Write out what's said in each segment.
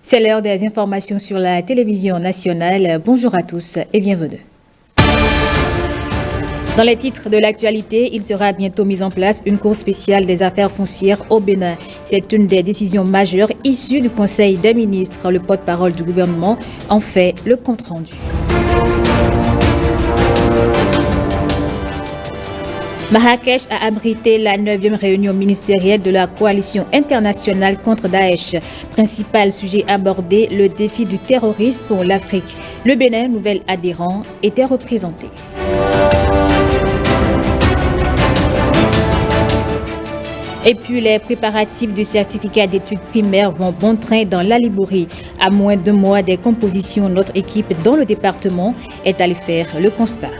C'est l'heure des informations sur la télévision nationale. Bonjour à tous et bienvenue. Dans les titres de l'actualité, il sera bientôt mis en place une cour spéciale des affaires foncières au Bénin. C'est une des décisions majeures issues du Conseil des ministres. Le porte-parole du gouvernement en fait le compte-rendu. Marrakech a abrité la 9e réunion ministérielle de la coalition internationale contre Daesh. Principal sujet abordé, le défi du terrorisme pour l'Afrique. Le Bénin, nouvel adhérent, était représenté. Et puis les préparatifs du certificat d'études primaires vont bon train dans la Libourie. À moins d'1 mois des compositions, notre équipe dans le département est allée faire le constat.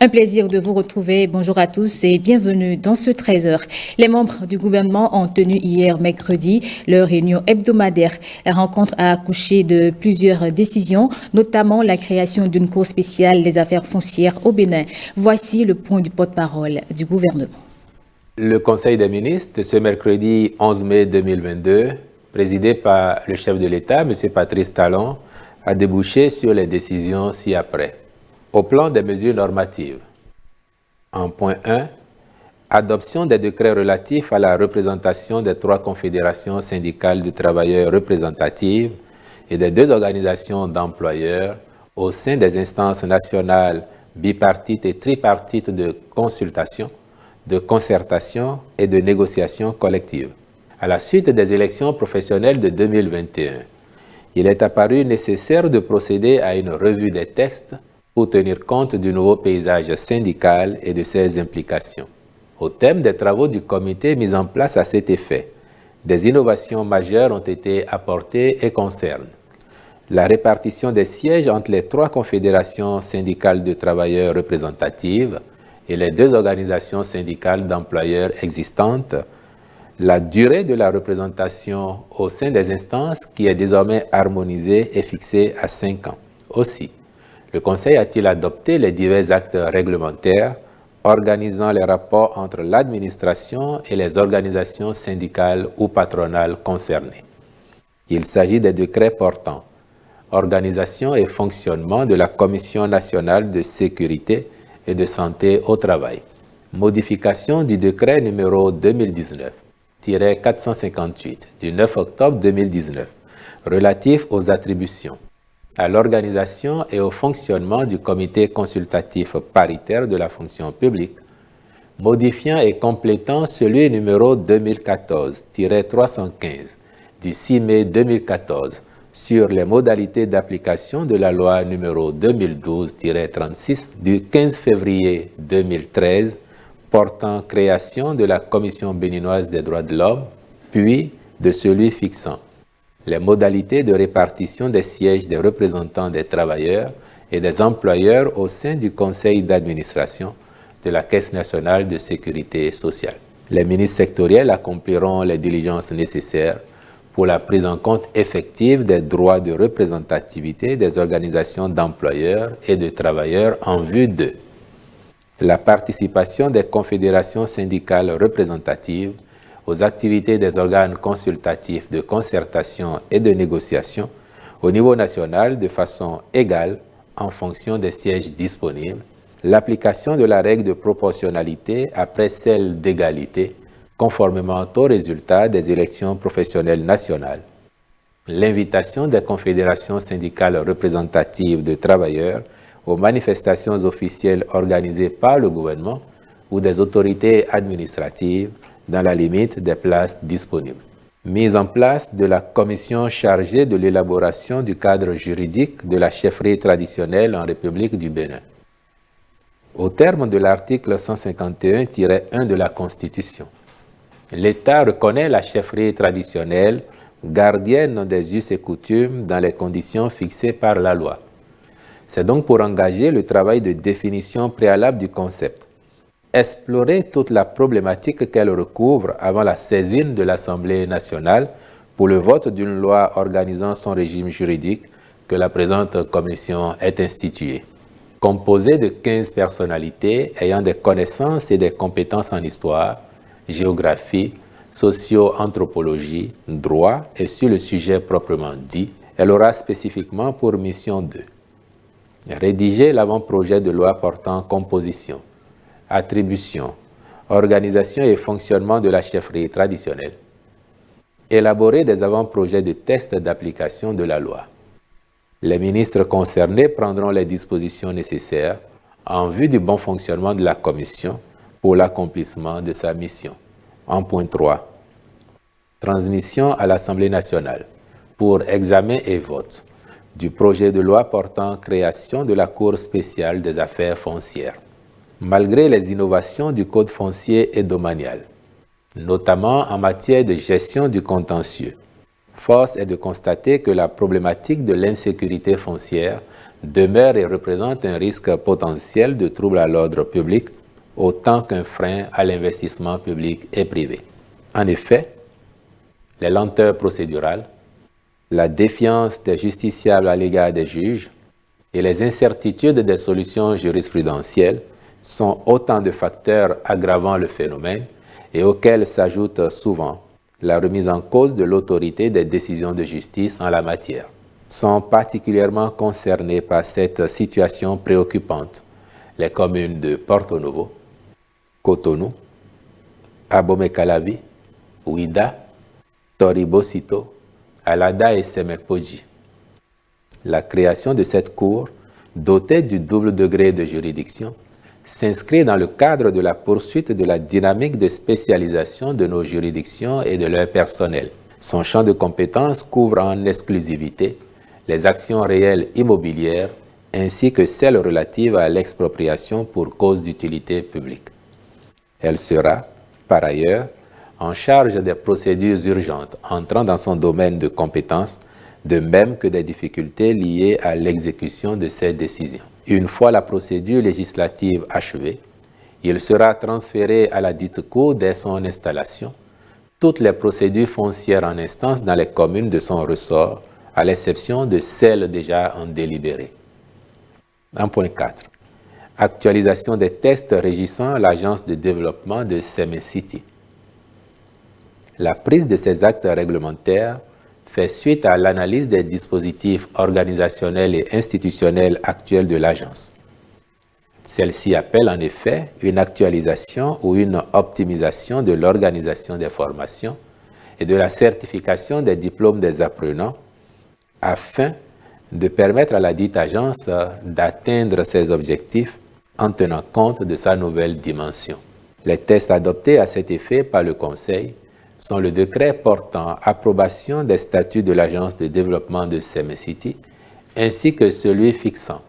Un plaisir de vous retrouver. Bonjour à tous et bienvenue dans ce 13h. Les membres du gouvernement ont tenu hier mercredi leur réunion hebdomadaire. La rencontre a accouché de plusieurs décisions, notamment la création d'une cour spéciale des affaires foncières au Bénin. Voici le point du porte-parole du gouvernement. Le Conseil des ministres de ce mercredi 11 mai 2022, présidé par le chef de l'État, M. Patrice Talon, a débouché sur les décisions ci-après. Au plan des mesures normatives, en point 1, adoption des décrets relatifs à la représentation des 3 confédérations syndicales de travailleurs représentatives et des 2 organisations d'employeurs au sein des instances nationales bipartites et tripartites de consultation, de concertation et de négociation collective. À la suite des élections professionnelles de 2021, il est apparu nécessaire de procéder à une revue des textes pour tenir compte du nouveau paysage syndical et de ses implications. Au thème des travaux du comité mis en place à cet effet, des innovations majeures ont été apportées et concernent la répartition des sièges entre les 3 confédérations syndicales de travailleurs représentatives et les 2 organisations syndicales d'employeurs existantes, la durée de la représentation au sein des instances qui est désormais harmonisée et fixée à 5 ans. Aussi, le Conseil a-t-il adopté les divers actes réglementaires organisant les rapports entre l'administration et les organisations syndicales ou patronales concernées. Il s'agit des décrets portant organisation et fonctionnement de la Commission nationale de sécurité et de santé au travail, modification du décret numéro 2019-458 du 9 octobre 2019 relatif aux attributions, à l'organisation et au fonctionnement du comité consultatif paritaire de la fonction publique, modifiant et complétant celui numéro 2014-315 du 6 mai 2014 sur les modalités d'application de la loi numéro 2012-36 du 15 février 2013 portant création de la Commission béninoise des droits de l'homme, puis de celui fixant les modalités de répartition des sièges des représentants des travailleurs et des employeurs au sein du conseil d'administration de la Caisse nationale de sécurité sociale. Les ministres sectoriels accompliront les diligences nécessaires pour la prise en compte effective des droits de représentativité des organisations d'employeurs et de travailleurs en vue de la participation des confédérations syndicales représentatives aux activités des organes consultatifs de concertation et de négociation au niveau national de façon égale en fonction des sièges disponibles, l'application de la règle de proportionnalité après celle d'égalité, conformément aux résultats des élections professionnelles nationales, l'invitation des confédérations syndicales représentatives de travailleurs aux manifestations officielles organisées par le gouvernement ou des autorités administratives dans la limite des places disponibles. Mise en place de la commission chargée de l'élaboration du cadre juridique de la chefferie traditionnelle en République du Bénin. Au terme de l'article 151-1 de la Constitution, l'État reconnaît la chefferie traditionnelle gardienne des us et coutumes dans les conditions fixées par la loi. C'est donc pour engager le travail de définition préalable du concept, explorer toute la problématique qu'elle recouvre avant la saisine de l'Assemblée nationale pour le vote d'une loi organisant son régime juridique que la présente commission est instituée. composé de 15 personnalités ayant des connaissances et des compétences en histoire, géographie, socio-anthropologie, droit et sur le sujet proprement dit. Elle aura spécifiquement pour mission de rédiger l'avant-projet de loi portant composition, attribution, organisation et fonctionnement de la chefferie traditionnelle, élaborer des avant-projets de textes d'application de la loi. Les ministres concernés prendront les dispositions nécessaires en vue du bon fonctionnement de la commission pour l'accomplissement de sa mission. En point 3, transmission à l'Assemblée nationale pour examen et vote du projet de loi portant création de la Cour spéciale des affaires foncières. Malgré les innovations du Code foncier et domanial, notamment en matière de gestion du contentieux, force est de constater que la problématique de l'insécurité foncière demeure et représente un risque potentiel de trouble à l'ordre public autant qu'un frein à l'investissement public et privé. En effet, les lenteurs procédurales, la défiance des justiciables à l'égard des juges et les incertitudes des solutions jurisprudentielles sont autant de facteurs aggravant le phénomène et auxquels s'ajoute souvent la remise en cause de l'autorité des décisions de justice en la matière. Sont particulièrement concernés par cette situation préoccupante les communes de Porto Novo, Cotonou, Abomey-Calavi, Ouida, Toribosito, Alada et Semek-Podji. La création de cette cour, dotée du double degré de juridiction, s'inscrit dans le cadre de la poursuite de la dynamique de spécialisation de nos juridictions et de leur personnel. Son champ de compétences couvre en exclusivité les actions réelles immobilières ainsi que celles relatives à l'expropriation pour cause d'utilité publique. Elle sera, par ailleurs, en charge des procédures urgentes entrant dans son domaine de compétences, de même que des difficultés liées à l'exécution de ces décisions. Une fois la procédure législative achevée, il sera transféré à la dite cour dès son installation toutes les procédures foncières en instance dans les communes de son ressort, à l'exception de celles déjà en délibéré. 1.4. Actualisation des textes régissant l'agence de développement de Semek-City. La prise de ces actes réglementaires fait suite à l'analyse des dispositifs organisationnels et institutionnels actuels de l'agence. Celle-ci appelle en effet une actualisation ou une optimisation de l'organisation des formations et de la certification des diplômes des apprenants afin de permettre à la dite agence d'atteindre ses objectifs en tenant compte de sa nouvelle dimension. Les textes adoptés à cet effet par le Conseil sont le décret portant approbation des statuts de l'Agence de développement de Semek-City ainsi que celui fixant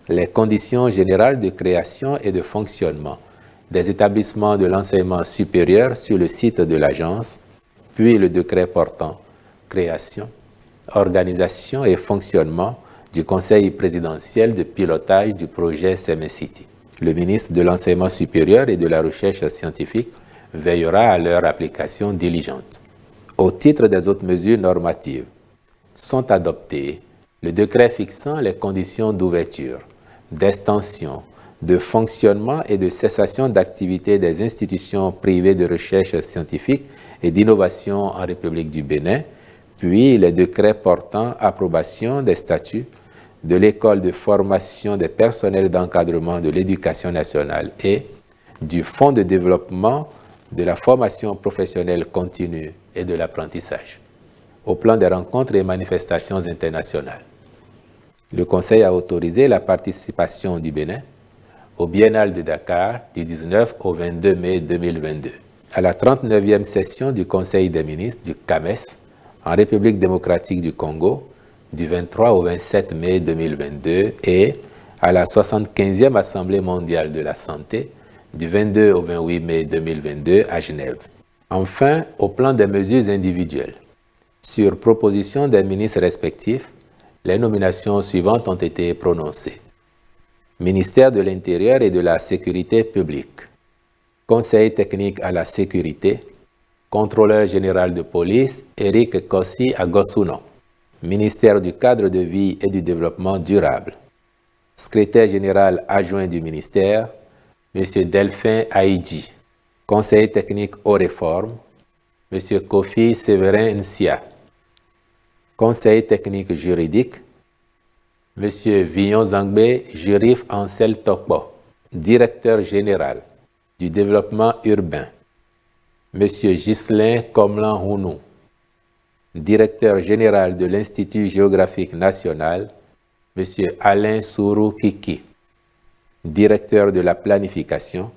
les conditions générales de création et de fonctionnement des établissements de l'enseignement supérieur sur le site de l'agence, puis le décret portant création, organisation et fonctionnement du Conseil présidentiel de pilotage du projet Semek-City. Le ministre de l'Enseignement supérieur et de la Recherche scientifique veillera à leur application diligente. Au titre des autres mesures normatives, sont adoptés le décret fixant les conditions d'ouverture, d'extension, de fonctionnement et de cessation d'activité des institutions privées de recherche scientifique et d'innovation en République du Bénin, puis les décrets portant approbation des statuts de l'École de formation des personnels d'encadrement de l'éducation nationale et du Fonds de développement de la formation professionnelle continue et de l'apprentissage. Au plan des rencontres et manifestations internationales, le Conseil a autorisé la participation du Bénin au Biennale de Dakar du 19 au 22 mai 2022, à la 39e session du Conseil des ministres du CAMES en République démocratique du Congo du 23 au 27 mai 2022 et à la 75e Assemblée mondiale de la santé du 22 au 28 mai 2022 à Genève. Enfin, au plan des mesures individuelles, sur proposition des ministres respectifs, les nominations suivantes ont été prononcées. Ministère de l'Intérieur et de la Sécurité publique, Conseil technique à la sécurité, Contrôleur général de police, Éric Kossi Agosounon, Ministère du cadre de vie et du développement durable, secrétaire général adjoint du ministère, M. Delphin Aïdji, conseiller technique aux réformes, M. Kofi Séverin Nsia, conseiller technique juridique, M. Vignon Zangbe Jurif Ansel Tokbo, directeur général du développement urbain, M. Ghislain Komlan Hounou, directeur général de l'Institut géographique national, M. Alain Sourou Kiki, directeur de la planification,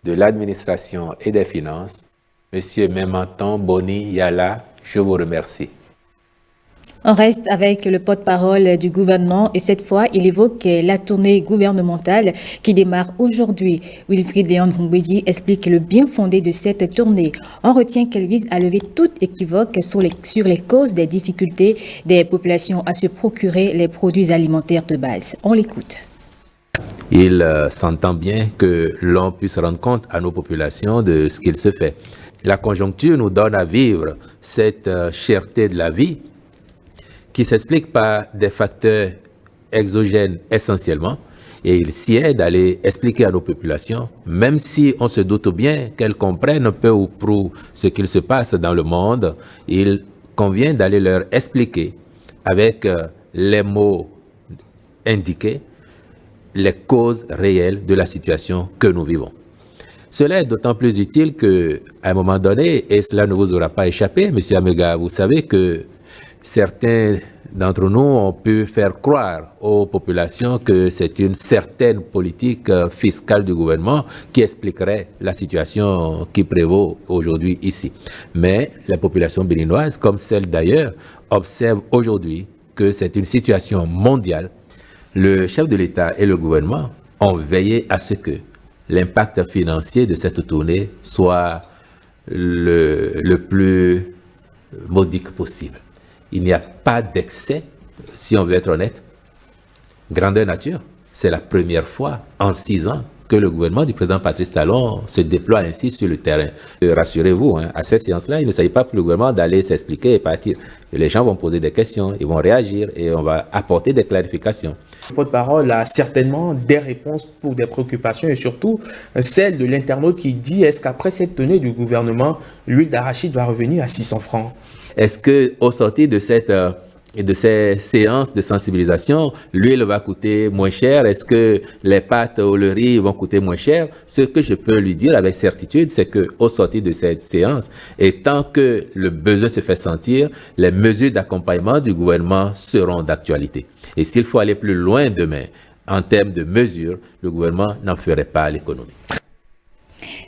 de l'administration et des finances, M. Memanton Boni Yala, je vous remercie. On reste avec le porte-parole du gouvernement et cette fois, il évoque la tournée gouvernementale qui démarre aujourd'hui. Wilfried Léon Ngwedi explique le bien fondé de cette tournée. On retient qu'elle vise à lever toute équivoque sur les causes des difficultés des populations à se procurer les produits alimentaires de base. On l'écoute. Il s'entend bien que l'on puisse rendre compte à nos populations de ce qu'il se fait. La conjoncture nous donne à vivre cette cherté de la vie qui s'explique par des facteurs exogènes essentiellement, et il sied d'aller expliquer à nos populations, même si on se doute bien qu'elles comprennent peu ou prou ce qu'il se passe dans le monde, il convient d'aller leur expliquer avec les mots indiqués les causes réelles de la situation que nous vivons. Cela est d'autant plus utile qu'à un moment donné, et cela ne vous aura pas échappé, M. Amega, vous savez que certains d'entre nous ont pu faire croire aux populations que c'est une certaine politique fiscale du gouvernement qui expliquerait la situation qui prévaut aujourd'hui ici. Mais la population béninoise, comme celle d'ailleurs, observe aujourd'hui que c'est une situation mondiale. Le chef de l'État et le gouvernement ont veillé à ce que l'impact financier de cette tournée soit le plus modique possible. Il n'y a pas d'excès, si on veut être honnête. Grandeur nature, c'est la première fois en 6 ans que le gouvernement du président Patrice Talon se déploie ainsi sur le terrain. Rassurez-vous, à cette séance-là, il ne s'agit pas pour le gouvernement d'aller s'expliquer et partir. Les gens vont poser des questions, ils vont réagir et on va apporter des clarifications. Le porte-parole a certainement des réponses pour des préoccupations et surtout celle de l'internaute qui dit est-ce qu'après cette tenue du gouvernement, l'huile d'arachide va revenir à 600 francs? Est-ce qu'au sortir de ces séances de sensibilisation, l'huile va coûter moins cher? Est-ce que les pâtes ou le riz vont coûter moins cher? Ce que je peux lui dire avec certitude, c'est qu'au sortir de cette séance, et tant que le besoin se fait sentir, les mesures d'accompagnement du gouvernement seront d'actualité. Et s'il faut aller plus loin demain, en termes de mesures, le gouvernement n'en ferait pas l'économie.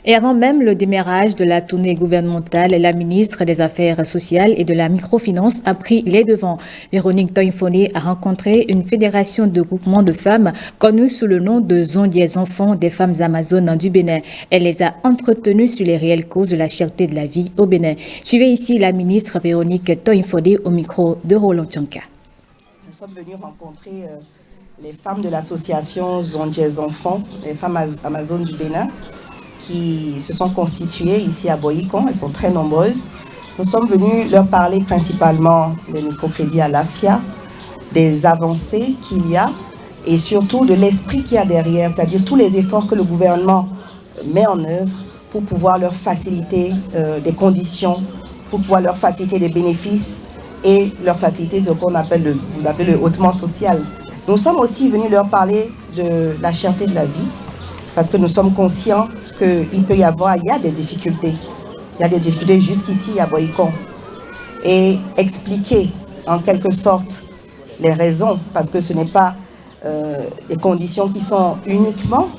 Et avant même le démarrage de la tournée gouvernementale, la ministre des Affaires sociales et de la microfinance a pris les devants. Véronique Toinfone a rencontré une fédération de groupements de femmes connue sous le nom de Zondiez Enfants des femmes amazones du Bénin. Elle les a entretenues sur les réelles causes de la cherté de la vie au Bénin. Suivez ici la ministre Véronique Toinfone au micro de Roland Tchanka. Nous sommes venus rencontrer les femmes de l'association Zondiez Enfants, les femmes amazones du Bénin, qui se sont constituées ici à Boyikon. Elles sont très nombreuses. Nous sommes venus leur parler principalement des microcrédits à l'AFIA, des avancées qu'il y a et surtout de l'esprit qu'il y a derrière, c'est-à-dire tous les efforts que le gouvernement met en œuvre pour pouvoir leur faciliter des conditions, pour pouvoir leur faciliter des bénéfices et leur faciliter ce qu'on appelle vous appelez le hautement social. Nous sommes aussi venus leur parler de la cherté de la vie, parce que nous sommes conscients qu'il peut y avoir, il y a des difficultés. Il y a des difficultés jusqu'ici à Boyikon. Et expliquer en quelque sorte les raisons, parce que ce n'est pas des conditions qui sont uniquement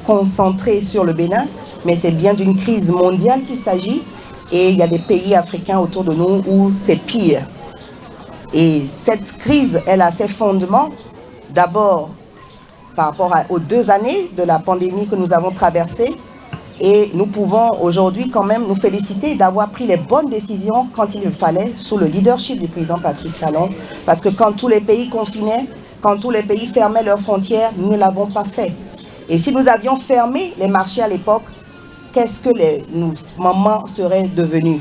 concentrées sur le Bénin, mais c'est bien d'une crise mondiale qu'il s'agit. Et il y a des pays africains autour de nous où c'est pire. Et cette crise, elle a ses fondements, d'abord par rapport aux 2 années de la pandémie que nous avons traversée. Et nous pouvons aujourd'hui quand même nous féliciter d'avoir pris les bonnes décisions quand il le fallait, sous le leadership du président Patrice Talon. Parce que quand tous les pays confinaient, quand tous les pays fermaient leurs frontières, nous ne l'avons pas fait. Et si nous avions fermé les marchés à l'époque, qu'est-ce que nos mamans seraient devenues?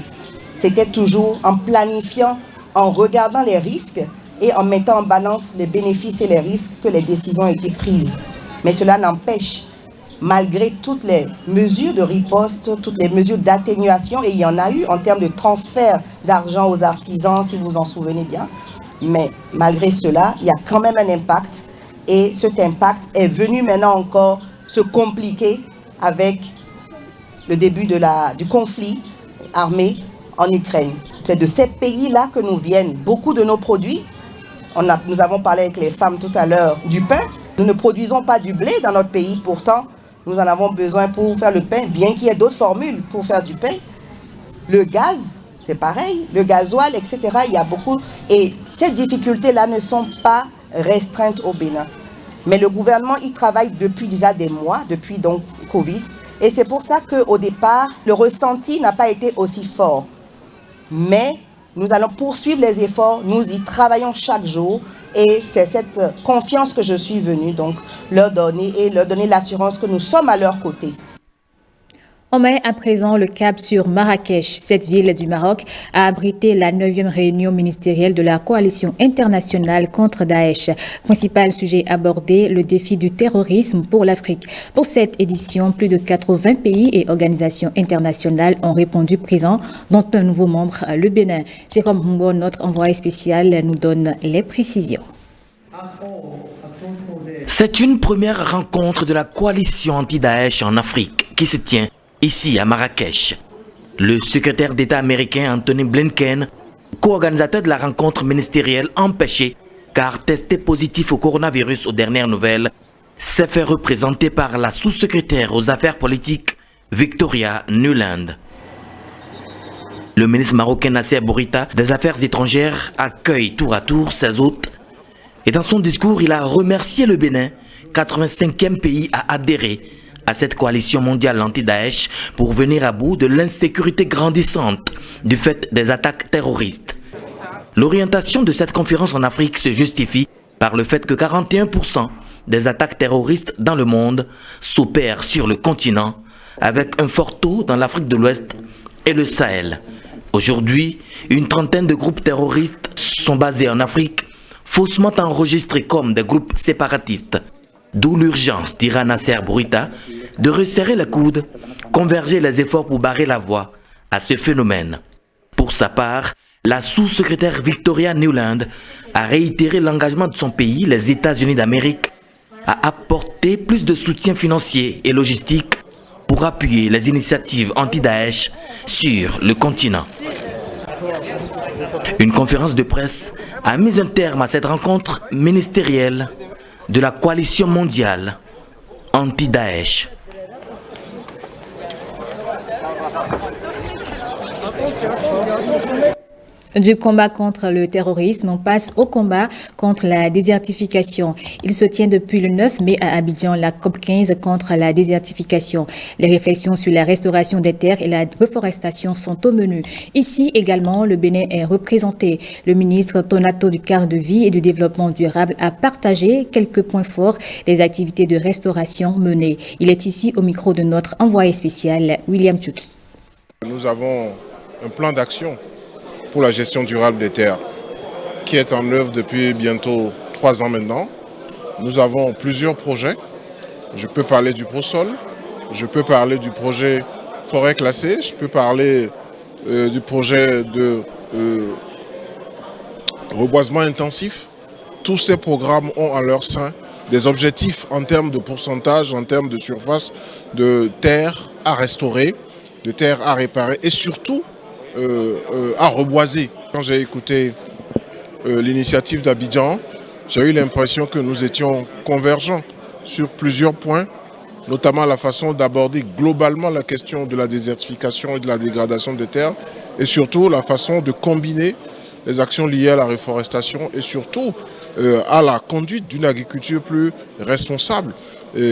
C'était toujours en planifiant, en regardant les risques et en mettant en balance les bénéfices et les risques que les décisions ont été prises. Mais cela n'empêche, malgré toutes les mesures de riposte, toutes les mesures d'atténuation, et il y en a eu en termes de transfert d'argent aux artisans, si vous vous en souvenez bien, mais malgré cela, il y a quand même un impact, et cet impact est venu maintenant encore se compliquer avec le début du conflit armé en Ukraine. C'est de ces pays-là que nous viennent beaucoup de nos produits. Nous avons parlé avec les femmes tout à l'heure du pain. Nous ne produisons pas du blé dans notre pays, pourtant nous en avons besoin pour faire le pain, bien qu'il y ait d'autres formules pour faire du pain. Le gaz, c'est pareil, le gasoil, etc. Il y a beaucoup. Et ces difficultés-là ne sont pas restreintes au Bénin. Mais le gouvernement y travaille depuis déjà des mois, depuis donc Covid. Et c'est pour ça qu'au départ, le ressenti n'a pas été aussi fort. Mais nous allons poursuivre les efforts, nous y travaillons chaque jour. Et c'est cette confiance que je suis venue donc leur donner et leur donner l'assurance que nous sommes à leur côté. On met à présent le cap sur Marrakech. Cette ville du Maroc a abrité la 9e réunion ministérielle de la coalition internationale contre Daesh. Principal sujet abordé, le défi du terrorisme pour l'Afrique. Pour cette édition, plus de 80 pays et organisations internationales ont répondu présents, dont un nouveau membre, le Bénin. Jérôme Humbo, notre envoyé spécial, nous donne les précisions. C'est une première rencontre de la coalition anti-Daesh en Afrique qui se tient ici à Marrakech. Le secrétaire d'État américain Anthony Blinken, co-organisateur de la rencontre ministérielle empêchée car testé positif au coronavirus aux dernières nouvelles, s'est fait représenter par la sous-secrétaire aux affaires politiques Victoria Nuland. Le ministre marocain Nasser Bourita des Affaires étrangères accueille tour à tour ses hôtes et dans son discours, il a remercié le Bénin, 85e pays à adhérer à cette coalition mondiale anti-Daesh pour venir à bout de l'insécurité grandissante du fait des attaques terroristes. L'orientation de cette conférence en Afrique se justifie par le fait que 41% des attaques terroristes dans le monde s'opèrent sur le continent, avec un fort taux dans l'Afrique de l'Ouest et le Sahel. Aujourd'hui, une trentaine de groupes terroristes sont basés en Afrique, faussement enregistrés comme des groupes séparatistes. D'où l'urgence, dira Nasser Bourita, de resserrer les coudes, converger les efforts pour barrer la voie à ce phénomène. Pour sa part, la sous-secrétaire Victoria Nuland a réitéré l'engagement de son pays, les États-Unis d'Amérique, à apporter plus de soutien financier et logistique pour appuyer les initiatives anti-Daesh sur le continent. Une conférence de presse a mis un terme à cette rencontre ministérielle de la coalition mondiale anti-Daesh. Du combat contre le terrorisme, on passe au combat contre la désertification. Il se tient depuis le 9 mai à Abidjan, la COP15 contre la désertification. Les réflexions sur la restauration des terres et la reforestation sont au menu. Ici également, le Bénin est représenté. Le ministre Tonato du Cadre de Vie et du Développement durable a partagé quelques points forts des activités de restauration menées. Il est ici au micro de notre envoyé spécial, William Tchouki. Nous avons un plan d'action pour la gestion durable des terres, qui est en œuvre depuis bientôt 3 ans maintenant. Nous avons plusieurs projets. Je peux parler du ProSol, je peux parler du projet forêt classée, je peux parler du projet de reboisement intensif. Tous ces programmes ont en leur sein des objectifs en termes de pourcentage, en termes de surface de terre à restaurer, de terre à réparer et surtout à reboiser. Quand j'ai écouté l'initiative d'Abidjan, j'ai eu l'impression que nous étions convergents sur plusieurs points, notamment la façon d'aborder globalement la question de la désertification et de la dégradation des terres, et surtout la façon de combiner les actions liées à la reforestation et surtout à la conduite d'une agriculture plus responsable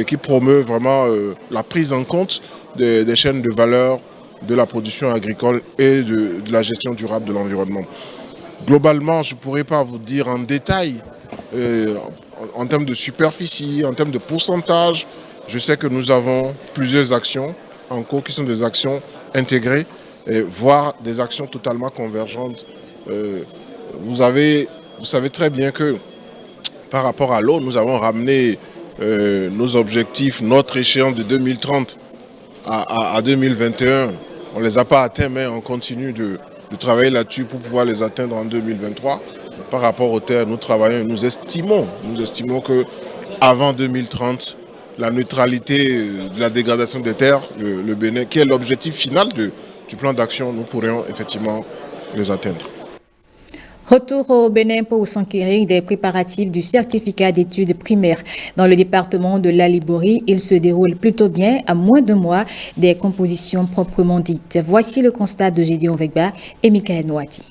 qui promeut vraiment la prise en compte des chaînes de valeur de la production agricole et de la gestion durable de l'environnement. Globalement, je ne pourrais pas vous dire en détail, en termes de superficie, en termes de pourcentage. Je sais que nous avons plusieurs actions en cours qui sont des actions intégrées, voire des actions totalement convergentes. Vous avez vous savez très bien que par rapport à l'eau, nous avons ramené nos objectifs, notre échéance de 2030 à 2021. On ne les a pas atteints, mais on continue de travailler là-dessus pour pouvoir les atteindre en 2023. Par rapport aux terres, nous travaillons et nous estimons qu'avant 2030, la neutralité de la dégradation des terres, le Bénin, qui est l'objectif final du plan d'action, nous pourrions effectivement les atteindre. Retour au Bénin pour s'enquérir des préparatifs du certificat d'études primaires. Dans le département de l'Alibori, il se déroule plutôt bien à moins de mois des compositions proprement dites. Voici le constat de Gédéon Vegba et Michael Nouati.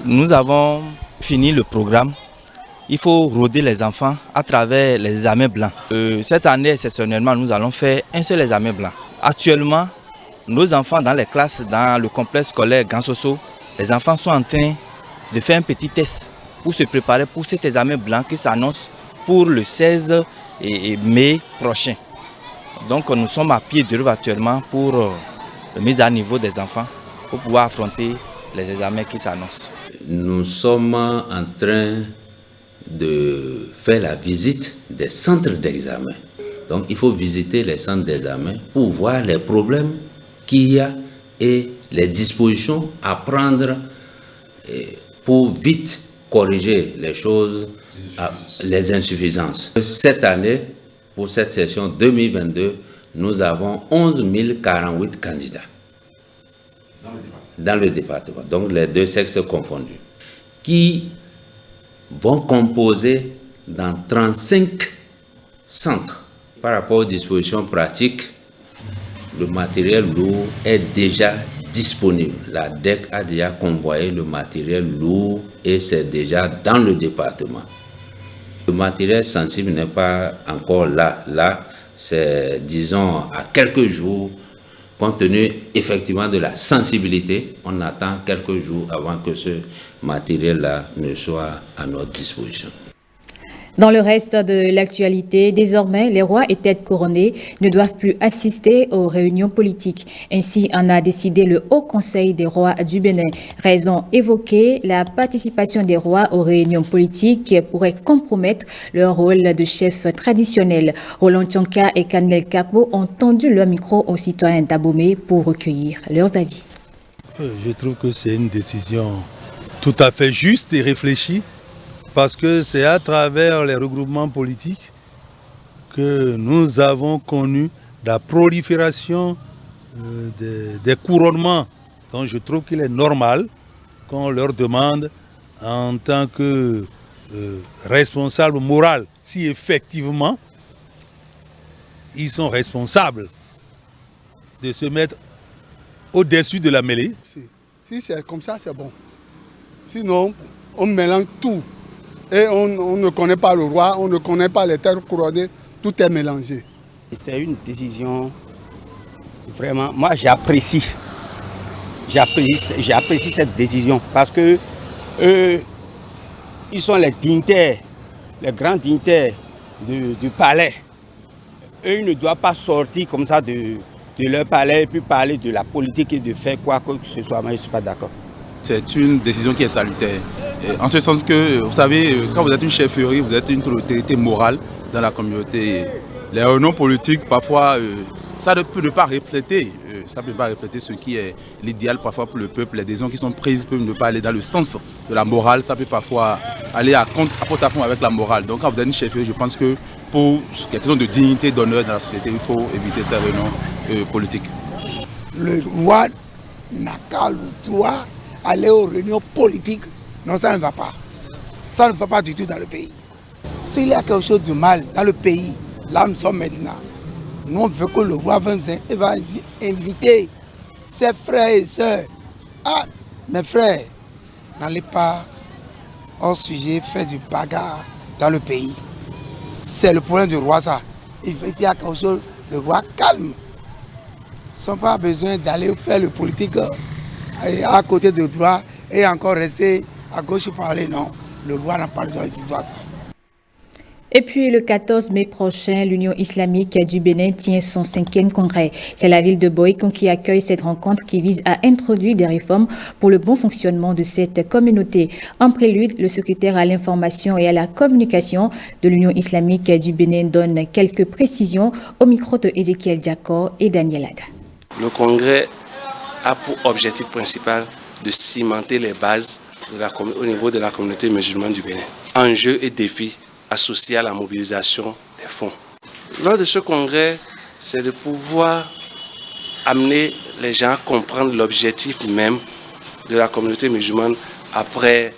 Nous avons fini le programme. Il faut rôder les enfants à travers les examens blancs. Cette année, exceptionnellement, nous allons faire un seul examen blanc. Actuellement, nos enfants dans les classes, dans le complexe scolaire Gansoso, les enfants sont en train de faire un petit test pour se préparer pour cet examen blanc qui s'annonce pour le 16 mai prochain. Donc nous sommes à pied d'œuvre actuellement pour la mise à niveau des enfants pour pouvoir affronter les examens qui s'annoncent. Nous sommes en train de faire la visite des centres d'examen. Donc il faut visiter les centres d'examen pour voir les problèmes qu'il y a et les dispositions à prendre pour vite corriger les choses, les insuffisances. Cette année, pour cette session 2022, nous avons 11 048 candidats dans le département, donc les deux sexes confondus, qui vont composer dans 35 centres. Par rapport aux dispositions pratiques, le matériel lourd est déjà disponible. La DEC a déjà convoyé le matériel lourd et c'est déjà dans le département. Le matériel sensible n'est pas encore là. Là, c'est, disons, à quelques jours, compte tenu effectivement de la sensibilité, on attend quelques jours avant que ce matériel-là ne soit à notre disposition. Dans le reste de l'actualité, désormais, les rois et têtes couronnées ne doivent plus assister aux réunions politiques. Ainsi en a décidé le Haut Conseil des rois du Bénin. Raison évoquée, la participation des rois aux réunions politiques pourrait compromettre leur rôle de chef traditionnel. Roland Tchonka et Kanel Kakbo ont tendu leur micro aux citoyens d'Abomey pour recueillir leurs avis. Je trouve que c'est une décision tout à fait juste et réfléchie. Parce que c'est à travers les regroupements politiques que nous avons connu la prolifération des couronnements. Donc je trouve qu'il est normal qu'on leur demande en tant que responsable moral, si effectivement ils sont responsables de se mettre au-dessus de la mêlée. Si c'est comme ça, c'est bon. Sinon, on mélange tout. Et on ne connaît pas le roi, on ne connaît pas les terres couronnées, tout est mélangé. C'est une décision, vraiment, moi j'apprécie cette décision parce que ils sont les dignitaires, les grands dignitaires du palais. Eux, ils ne doivent pas sortir comme ça de leur palais et puis parler de la politique et de faire quoi que ce soit. Moi je ne suis pas d'accord. C'est une décision qui est salutaire. En ce sens que, vous savez, quand vous êtes une chefferie, vous êtes une autorité morale dans la communauté. Les réunions politiques, parfois, ça ne peut pas refléter, ce qui est l'idéal parfois pour le peuple. Les décisions qui sont prises peuvent ne pas aller dans le sens de la morale. Ça peut parfois aller à porte-à-fond avec la morale. Donc quand vous êtes une chefferie, je pense que pour quelque chose de dignité, d'honneur dans la société, il faut éviter ces réunions politiques. Le roi n'a qu'à le droit aller aux réunions politiques. Non, ça ne va pas. Ça ne va pas du tout dans le pays. S'il y a quelque chose de mal dans le pays, là nous sommes maintenant. Nous on veut que le roi va inviter ses frères et sœurs. Ah, mes frères, n'allez pas hors sujet faire du bagarre dans le pays. C'est le problème du roi ça. S'il y a quelque chose, le roi calme. Ils n'ont pas besoin d'aller faire le politique à côté du droit et encore rester à gauche pour parler. Non, le roi n'a pas le droit de dire ça. Et puis le 14 mai prochain, l'Union islamique du Bénin tient son 5e congrès. C'est la ville de Boïkon qui accueille cette rencontre qui vise à introduire des réformes pour le bon fonctionnement de cette communauté. En prélude, le secrétaire à l'information et à la communication de l'Union islamique du Bénin donne quelques précisions au micro de Ezekiel Diakor et Daniel Ada. Le congrès a pour objectif principal de cimenter les bases au niveau de la communauté musulmane du Bénin. Enjeux et défis associés à la mobilisation des fonds. Lors de ce congrès, c'est de pouvoir amener les gens à comprendre l'objectif même de la communauté musulmane après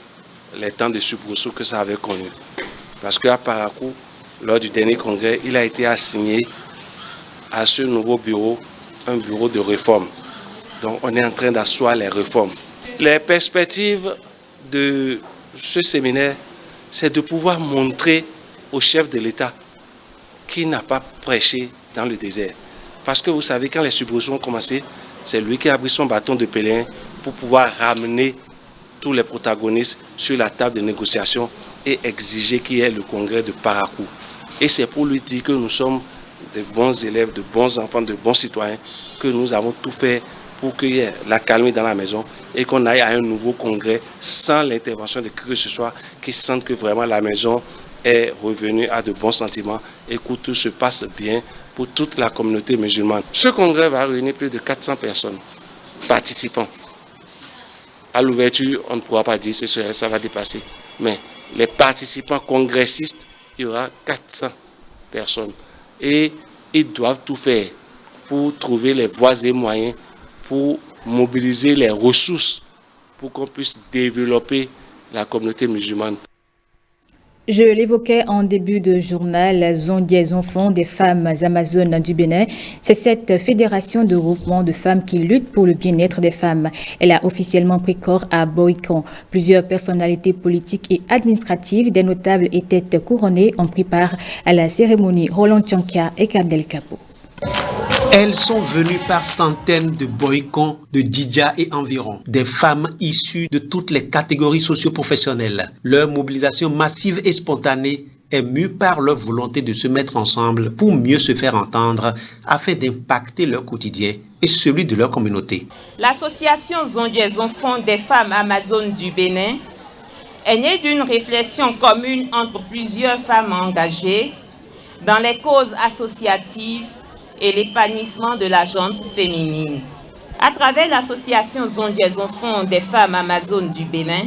les temps de soubresaut que ça avait connu. Parce qu'à Parakou, lors du dernier congrès, il a été assigné à ce nouveau bureau un bureau de réforme. Donc on est en train d'asseoir les réformes. Les perspectives de ce séminaire, c'est de pouvoir montrer au chef de l'État qu'il n'a pas prêché dans le désert. Parce que vous savez, quand les soubresauts ont commencé, c'est lui qui a pris son bâton de pèlerin pour pouvoir ramener tous les protagonistes sur la table de négociation et exiger qu'il y ait le congrès de Parakou. Et c'est pour lui dire que nous sommes de bons élèves, de bons enfants, de bons citoyens, que nous avons tout fait pour qu'il y ait la calmie dans la maison et qu'on aille à un nouveau congrès sans l'intervention de qui que ce soit, qui sentent que vraiment la maison est revenue à de bons sentiments et que tout se passe bien pour toute la communauté musulmane. Ce congrès va réunir plus de 400 personnes, participants. À l'ouverture, on ne pourra pas dire que ça va dépasser, mais les participants congressistes, il y aura 400 personnes et ils doivent tout faire pour trouver les voies et moyens pour mobiliser les ressources pour qu'on puisse développer la communauté musulmane. Je l'évoquais en début de journal, Zondiez Enfants des femmes amazones du Bénin. C'est cette fédération de groupements de femmes qui lutte pour le bien-être des femmes. Elle a officiellement pris corps à Boïkon. Plusieurs personnalités politiques et administratives, des notables étaient couronnées. On prit part à la cérémonie. Roland Tchankia et Kandel Kapo. Elles sont venues par centaines de Boïkon, de Didja et environ, des femmes issues de toutes les catégories socio-professionnelles. Leur mobilisation massive et spontanée est mue par leur volonté de se mettre ensemble pour mieux se faire entendre afin d'impacter leur quotidien et celui de leur communauté. L'association Zondiez Enfants des femmes amazones du Bénin est née d'une réflexion commune entre plusieurs femmes engagées dans les causes associatives et l'épanouissement de la gente féminine. À travers l'association Zondiez Enfants des femmes amazones du Bénin,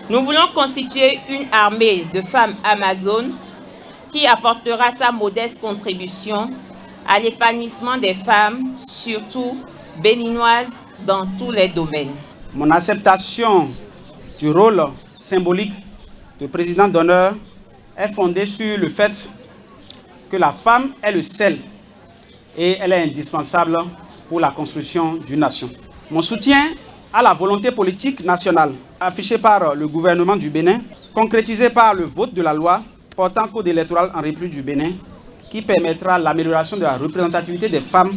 nous voulons constituer une armée de femmes amazones qui apportera sa modeste contribution à l'épanouissement des femmes, surtout béninoises, dans tous les domaines. Mon acceptation du rôle symbolique de président d'honneur est fondée sur le fait que la femme est le sel et elle est indispensable pour la construction d'une nation. Mon soutien à la volonté politique nationale affichée par le gouvernement du Bénin, concrétisée par le vote de la loi portant code électoral en République du Bénin, qui permettra l'amélioration de la représentativité des femmes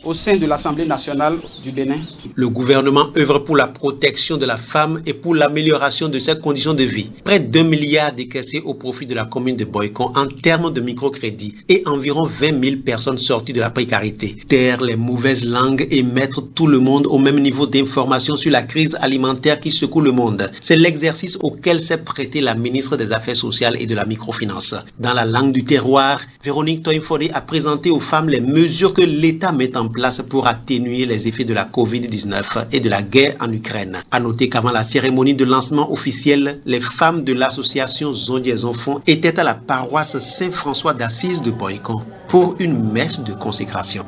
au sein de l'Assemblée nationale du Bénin. Le gouvernement œuvre pour la protection de la femme et pour l'amélioration de ses conditions de vie. Près d'1 milliard décaissés au profit de la commune de Boïkon en termes de microcrédit et environ 20 000 personnes sorties de la précarité. Taire les mauvaises langues et mettre tout le monde au même niveau d'information sur la crise alimentaire qui secoue le monde. C'est l'exercice auquel s'est prêtée la ministre des Affaires sociales et de la microfinance. Dans la langue du terroir, Véronique Toinfodé a présenté aux femmes les mesures que l'État met en place pour atténuer les effets de la Covid-19 et de la guerre en Ukraine. À noter qu'avant la cérémonie de lancement officielle, les femmes de l'association Zondiez Enfants étaient à la paroisse Saint-François d'Assise de Boïkon pour une messe de consécration.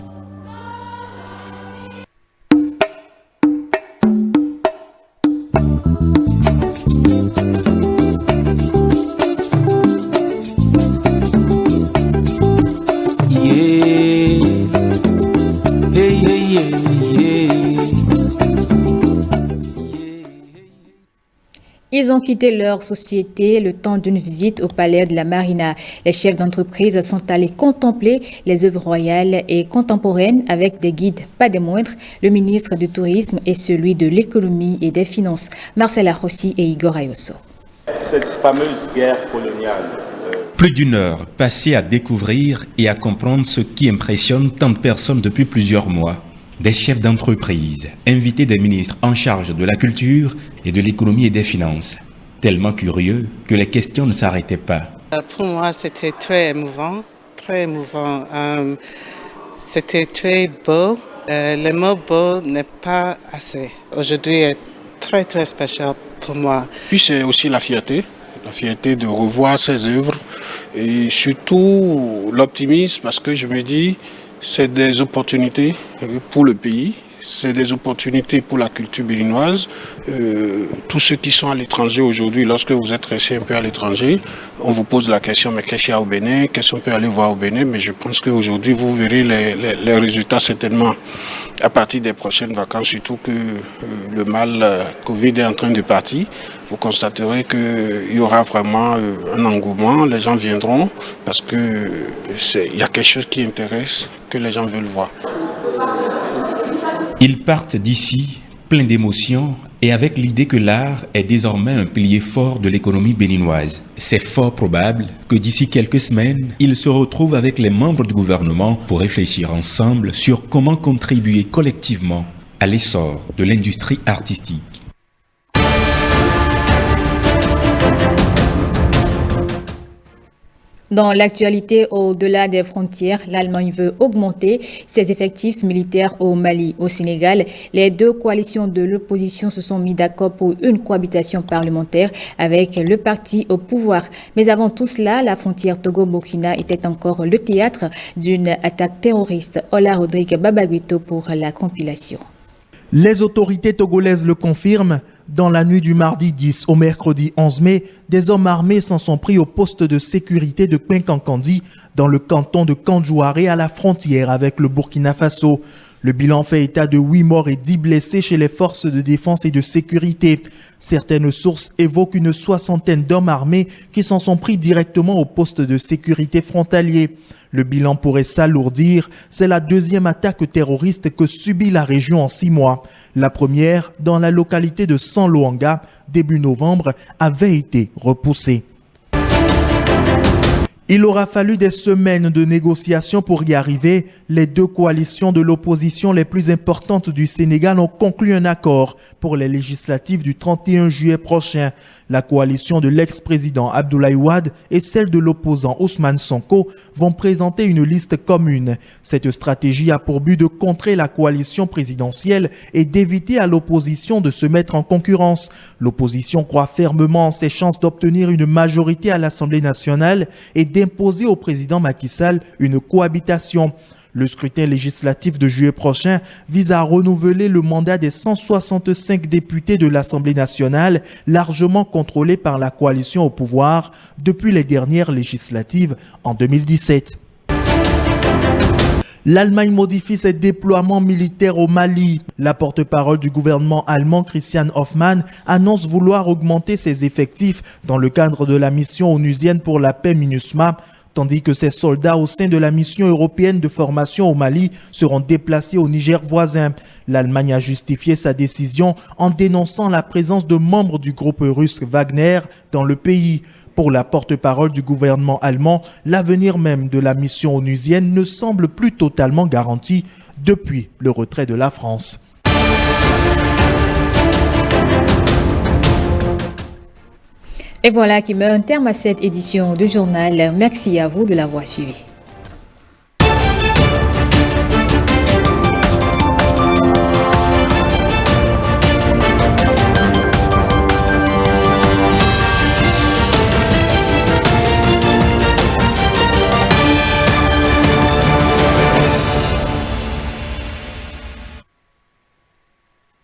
Ils ont quitté leur société le temps d'une visite au palais de la Marina. Les chefs d'entreprise sont allés contempler les œuvres royales et contemporaines avec des guides, pas des moindres, le ministre du Tourisme et celui de l'Économie et des Finances, Marcela Rossi et Igor Ayoso. Cette fameuse guerre coloniale Plus d'une heure passée à découvrir et à comprendre ce qui impressionne tant de personnes depuis plusieurs mois. Des chefs d'entreprise, invités des ministres en charge de la culture et de l'économie et des finances. Tellement curieux que les questions ne s'arrêtaient pas. Pour moi, c'était très émouvant, très émouvant. C'était très beau. Le mot beau n'est pas assez. Aujourd'hui est très, très spécial pour moi. Puis c'est aussi la fierté de revoir ces œuvres et surtout l'optimisme parce que je me dis c'est des opportunités pour le pays, c'est des opportunités pour la culture béninoise. Tous ceux qui sont à l'étranger aujourd'hui, lorsque vous êtes resté un peu à l'étranger, on vous pose la question mais qu'est-ce qu'il y a au Bénin, qu'est-ce qu'on peut aller voir au Bénin, mais je pense qu'aujourd'hui vous verrez les résultats certainement à partir des prochaines vacances, surtout que le mal Covid est en train de partir. Vous constaterez qu'il y aura vraiment un engouement, les gens viendront parce qu'il y a quelque chose qui intéresse, que les gens veulent voir. Ils partent d'ici pleins d'émotions et avec l'idée que l'art est désormais un pilier fort de l'économie béninoise. C'est fort probable que d'ici quelques semaines, ils se retrouvent avec les membres du gouvernement pour réfléchir ensemble sur comment contribuer collectivement à l'essor de l'industrie artistique. Dans l'actualité, au-delà des frontières, l'Allemagne veut augmenter ses effectifs militaires au Mali. Au Sénégal, les deux coalitions de l'opposition se sont mis d'accord pour une cohabitation parlementaire avec le parti au pouvoir. Mais avant tout cela, la frontière Togo-Burkina était encore le théâtre d'une attaque terroriste. Ola Rodrigue Babaguito pour la compilation. Les autorités togolaises le confirment. Dans la nuit du mardi 10 au mercredi 11 mai, des hommes armés s'en sont pris au poste de sécurité de Pinkankandi dans le canton de Kandjouaré à la frontière avec le Burkina Faso. Le bilan fait état de 8 morts et 10 blessés chez les forces de défense et de sécurité. Certaines sources évoquent une soixantaine d'hommes armés qui s'en sont pris directement au poste de sécurité frontalier. Le bilan pourrait s'alourdir. C'est la deuxième attaque terroriste que subit la région en 6 mois. La première, dans la localité de San-Luanga, début novembre, avait été repoussée. Il aura fallu des semaines de négociations pour y arriver. Les deux coalitions de l'opposition les plus importantes du Sénégal ont conclu un accord pour les législatives du 31 juillet prochain. La coalition de l'ex-président Abdoulaye Wade et celle de l'opposant Ousmane Sonko vont présenter une liste commune. Cette stratégie a pour but de contrer la coalition présidentielle et d'éviter à l'opposition de se mettre en concurrence. L'opposition croit fermement en ses chances d'obtenir une majorité à l'Assemblée nationale et d'imposer au président Macky Sall une cohabitation. Le scrutin législatif de juillet prochain vise à renouveler le mandat des 165 députés de l'Assemblée nationale, largement contrôlés par la coalition au pouvoir depuis les dernières législatives en 2017. L'Allemagne modifie ses déploiements militaires au Mali. La porte-parole du gouvernement allemand, Christian Hoffmann, annonce vouloir augmenter ses effectifs dans le cadre de la mission onusienne pour la paix MINUSMA, tandis que ses soldats au sein de la mission européenne de formation au Mali seront déplacés au Niger voisin. L'Allemagne a justifié sa décision en dénonçant la présence de membres du groupe russe Wagner dans le pays. Pour la porte-parole du gouvernement allemand, l'avenir même de la mission onusienne ne semble plus totalement garanti depuis le retrait de la France. Et voilà qui met un terme à cette édition du journal. Merci à vous de l'avoir suivi.